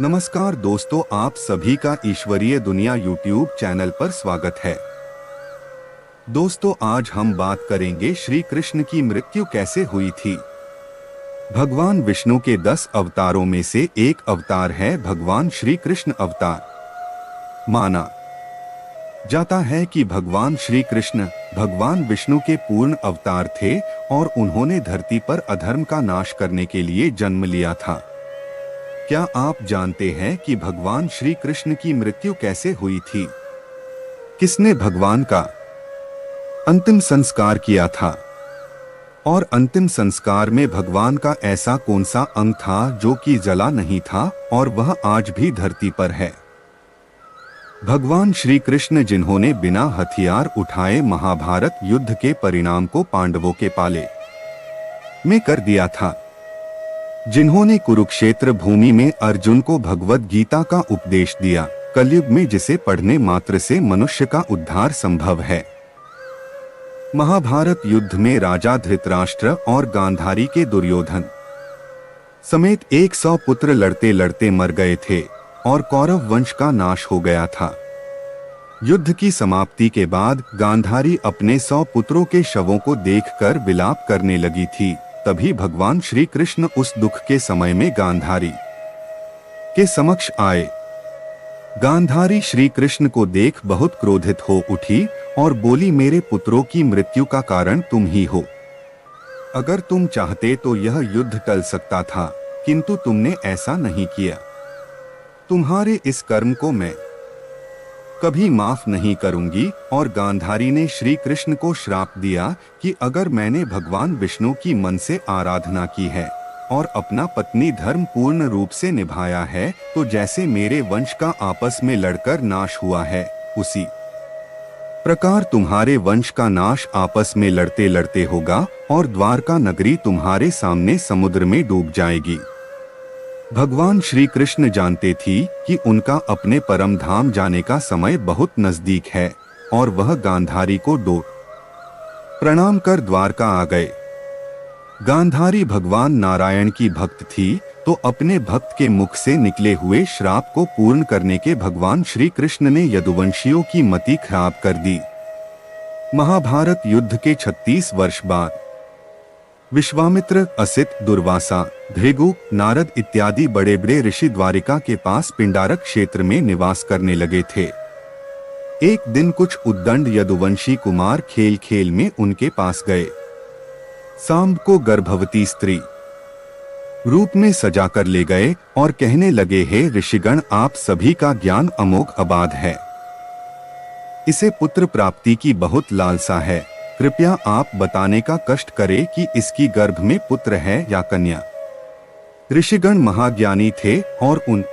नमस्कार दोस्तों, आप सभी का ईश्वरीय दुनिया यूट्यूब चैनल पर स्वागत है। दोस्तों, आज हम बात करेंगे श्री कृष्ण की मृत्यु कैसे हुई थी। भगवान विष्णु के 10 अवतारों में से एक अवतार है भगवान श्री कृष्ण अवतार। माना जाता है कि भगवान श्री कृष्ण भगवान विष्णु के पूर्ण अवतार थे और उन्होंने धरती पर अधर्म का नाश करने के लिए जन्म लिया था। क्या आप जानते हैं कि भगवान श्री कृष्ण की मृत्यु कैसे हुई थी? किसने भगवान का अंतिम संस्कार किया था? और अंतिम संस्कार में भगवान का ऐसा कौन सा अंग था जो कि जला नहीं था और वह आज भी धरती पर है? भगवान श्री कृष्ण जिन्होंने बिना हथियार उठाए महाभारत युद्ध के परिणाम को पांडवों के पाले में कर दिया था, जिन्होंने कुरुक्षेत्र भूमि में अर्जुन को भगवद गीता का उपदेश दिया, कलयुग में जिसे पढ़ने मात्र से मनुष्य का उद्धार संभव है। महाभारत युद्ध में राजा धृतराष्ट्र और गांधारी के दुर्योधन समेत 100 पुत्र लड़ते लड़ते मर गए थे और कौरव वंश का नाश हो गया था। युद्ध की समाप्ति के बाद गांधारी अपने 100 पुत्रों के शवों को देखकर विलाप करने लगी थी। तभी भगवान श्री कृष्ण उस दुख के समय में गांधारी के समक्ष आए। गांधारी श्री कृष्ण को देख बहुत क्रोधित हो उठी और बोली, मेरे पुत्रों की मृत्यु का कारण तुम ही हो। अगर तुम चाहते तो यह युद्ध टल सकता था, किंतु तुमने ऐसा नहीं किया। तुम्हारे इस कर्म को मैं कभी माफ नहीं करूंगी। और गांधारी ने श्री कृष्ण को श्राप दिया कि अगर मैंने भगवान विष्णु की मन से आराधना की है और अपना पत्नी धर्म पूर्ण रूप से निभाया है, तो जैसे मेरे वंश का आपस में लड़कर नाश हुआ है, उसी प्रकार तुम्हारे वंश का नाश आपस में लड़ते लड़ते होगा और द्वारका नगरी तुम्हारे सामने समुद्र में डूब जाएगी। भगवान श्री कृष्ण जानते थी कि उनका अपने परम धाम जाने का समय बहुत नजदीक है और वह गांधारी को प्रणाम कर द्वारका आ गए। गांधारी भगवान नारायण की भक्त थी, तो अपने भक्त के मुख से निकले हुए श्राप को पूर्ण करने के भगवान श्री कृष्ण ने यदुवंशियों की मति खराब कर दी। महाभारत युद्ध के 36 वर्ष बाद विश्वामित्र, असित, दुर्वासा, भृगु, नारद इत्यादि बड़े बड़े ऋषि द्वारिका के पास पिंडारक क्षेत्र में निवास करने लगे थे। एक दिन कुछ उद्दंड यदुवंशी कुमार खेल खेल में उनके पास गए। सांब को गर्भवती स्त्री रूप में सजाकर ले गए और कहने लगे, हे ऋषिगण, आप सभी का ज्ञान अमोघ अबाध है। इसे पुत्र प्राप्ति की बहुत लालसा है। कृपया आप बताने का कष्ट करें कि इसकी गर्भ में पुत्र है या कन्या। ऋषिगण महाज्ञानी थे और उन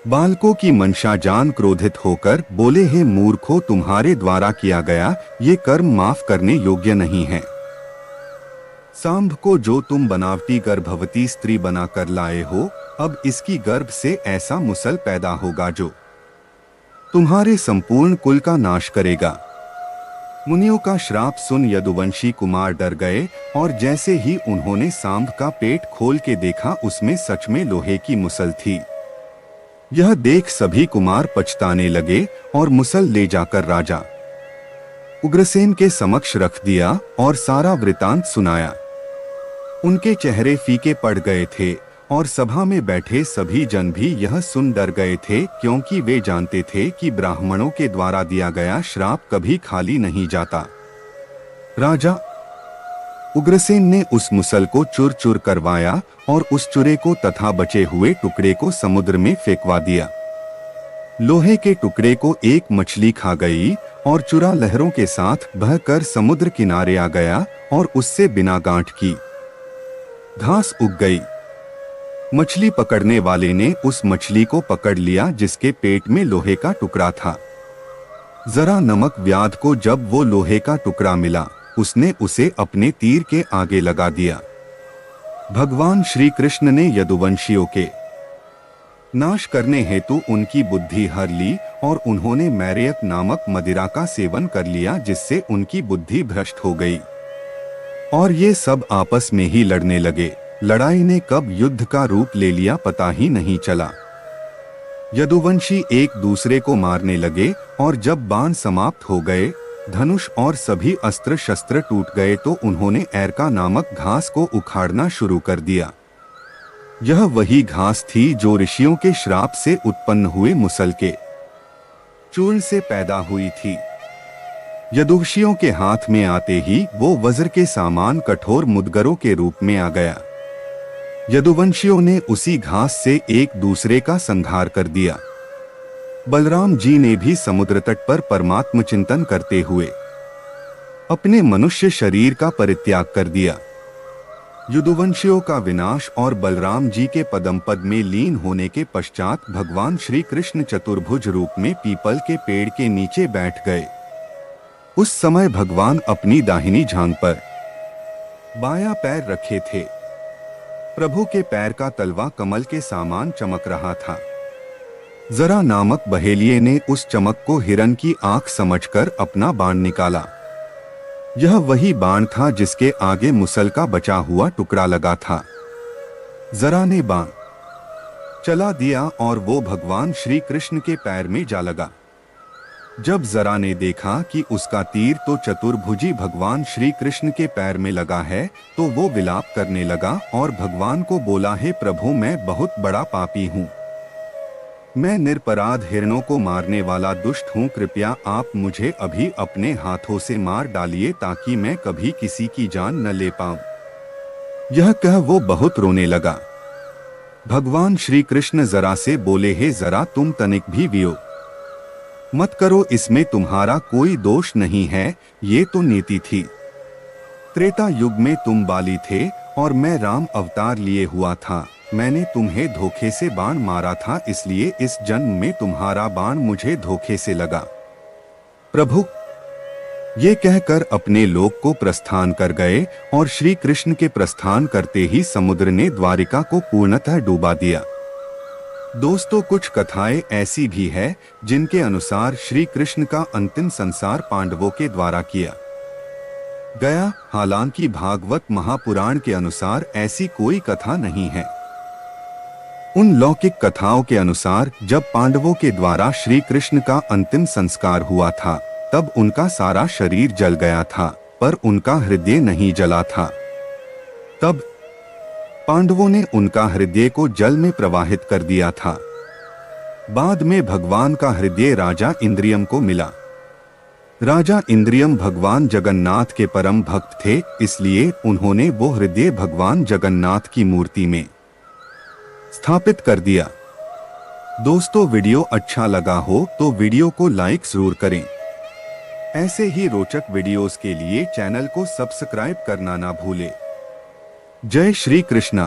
बालकों की मंशा जान क्रोधित होकर बोले, हे मूर्खों, तुम्हारे द्वारा किया गया ये कर्म माफ करने योग्य नहीं है। सांब को जो तुम बनावटी गर्भवती स्त्री बनाकर लाए हो, अब इसकी गर्भ से ऐसा मुसल पैदा होगा जो तुम्हारे संपूर्ण कुल का नाश करेगा। मुनियों का श्राप सुन यदुवंशी कुमार डर गए और जैसे ही उन्होंने सांब का पेट खोल के देखा, उसमें सच में लोहे की मुसल थी। यह देख सभी कुमार पछताने लगे और मुसल ले जाकर राजा उग्रसेन के समक्ष रख दिया और सारा वृतांत सुनाया। उनके चेहरे फीके पड़ गए थे और सभा में बैठे सभी जन भी यह सुन डर गए थे, क्योंकि वे जानते थे कि ब्राह्मणों के द्वारा दिया गया श्राप कभी खाली नहीं जाता। राजा उग्रसेन ने उस मुसल को चूर चूर करवाया और उस चूरे को तथा बचे हुए टुकड़े को समुद्र में फेंकवा दिया। लोहे के टुकड़े को एक मछली खा गई और चूरा लहरों के साथ बहकर समुद्र किनारे आ गया और उससे बिना गांठ की घास उग गई। मछली पकड़ने वाले ने उस मछली को पकड़ लिया जिसके पेट में लोहे का टुकड़ा था। जरा नमक व्याध को जब वो लोहे का टुकड़ा मिला, उसने उसे अपने तीर के आगे लगा दिया। भगवान श्री कृष्ण ने यदुवंशियों के नाश करने हेतु उनकी बुद्धि हर ली और उन्होंने मैरेयक नामक मदिरा का सेवन कर लिया, जिससे उनकी बुद्धि भ्रष्ट हो गई और ये सब आपस में ही लड़ने लगे। लड़ाई ने कब युद्ध का रूप ले लिया पता ही नहीं चला। यदुवंशी एक दूसरे को मारने लगे और जब बाण समाप्त हो गए, धनुष और सभी अस्त्र शस्त्र टूट गए तो उन्होंने एरका नामक घास को उखाड़ना शुरू कर दिया। यह वही घास थी जो ऋषियों के श्राप से उत्पन्न हुए मुसल के चूर्ण से पैदा हुई थी। यदुवंशियों के हाथ में आते ही वो वज्र के समान कठोर मुदगरों के रूप में आ गया। यदुवंशियों ने उसी घास से एक दूसरे का संहार कर दिया। बलराम जी ने भी समुद्र तट पर परमात्म चिंतन करते हुए अपने मनुष्य शरीर का परित्याग कर दिया। यदुवंशियों का विनाश और बलराम जी के पदम पद में लीन होने के पश्चात भगवान श्री कृष्ण चतुर्भुज रूप में पीपल के पेड़ के नीचे बैठ गए। उस समय भगवान अपनी दाहिनी जांघ पर बायां पैर रखे थे। प्रभु के पैर का तलवा कमल के समान चमक रहा था। जरा नामक बहेलिये ने उस चमक को हिरण की आंख समझकर अपना बाण निकाला। यह वही बाण था जिसके आगे मुसल का बचा हुआ टुकड़ा लगा था। जरा ने बाण चला दिया और वो भगवान श्री कृष्ण के पैर में जा लगा। जब जरा ने देखा कि उसका तीर तो चतुर्भुजी भगवान श्री कृष्ण के पैर में लगा है, तो वो विलाप करने लगा और भगवान को बोला, हे प्रभु, मैं बहुत बड़ा पापी हूँ। मैं निरपराध हिरणों को मारने वाला दुष्ट हूँ। कृपया आप मुझे अभी अपने हाथों से मार डालिए ताकि मैं कभी किसी की जान न ले पाऊं। यह कह वो बहुत रोने लगा। भगवान श्री कृष्ण जरा से बोले, हे जरा, तुम तनिक भी वियोग मत करो, इसमें तुम्हारा कोई दोष नहीं है, ये तो नीति थी। त्रेता युग में तुम बाली थे और मैं राम अवतार लिए हुआ था। मैंने तुम्हें धोखे से बाण मारा था, इसलिए इस जन्म में तुम्हारा बाण मुझे धोखे से लगा। प्रभु ये कहकर अपने लोक को प्रस्थान कर गए और श्री कृष्ण के प्रस्थान करते ही समुद्र ने द्वारिका को पूर्णतः डूबा दिया। दोस्तों, कुछ कथाएं ऐसी भी है जिनके अनुसार श्री कृष्ण का अंतिम संस्कार पांडवों के द्वारा किया गया। हालांकि भागवत महापुराण के अनुसार ऐसी कोई कथा नहीं है। उन लौकिक कथाओं के अनुसार जब पांडवों के द्वारा श्री कृष्ण का अंतिम संस्कार हुआ था, तब उनका सारा शरीर जल गया था, पर उनका हृदय नहीं जला था। तब पांडवों ने उनका हृदय को जल में प्रवाहित कर दिया था। बाद में भगवान का हृदय राजा इंद्रियम को मिला। राजा इंद्रियम भगवान जगन्नाथ के परम भक्त थे, इसलिए उन्होंने वो हृदय भगवान जगन्नाथ की मूर्ति में स्थापित कर दिया। दोस्तों, वीडियो अच्छा लगा हो तो वीडियो को लाइक जरूर करें। ऐसे ही रोचक वीडियोस के लिए चैनल को सब्सक्राइब करना ना भूलें। जय श्री कृष्णा।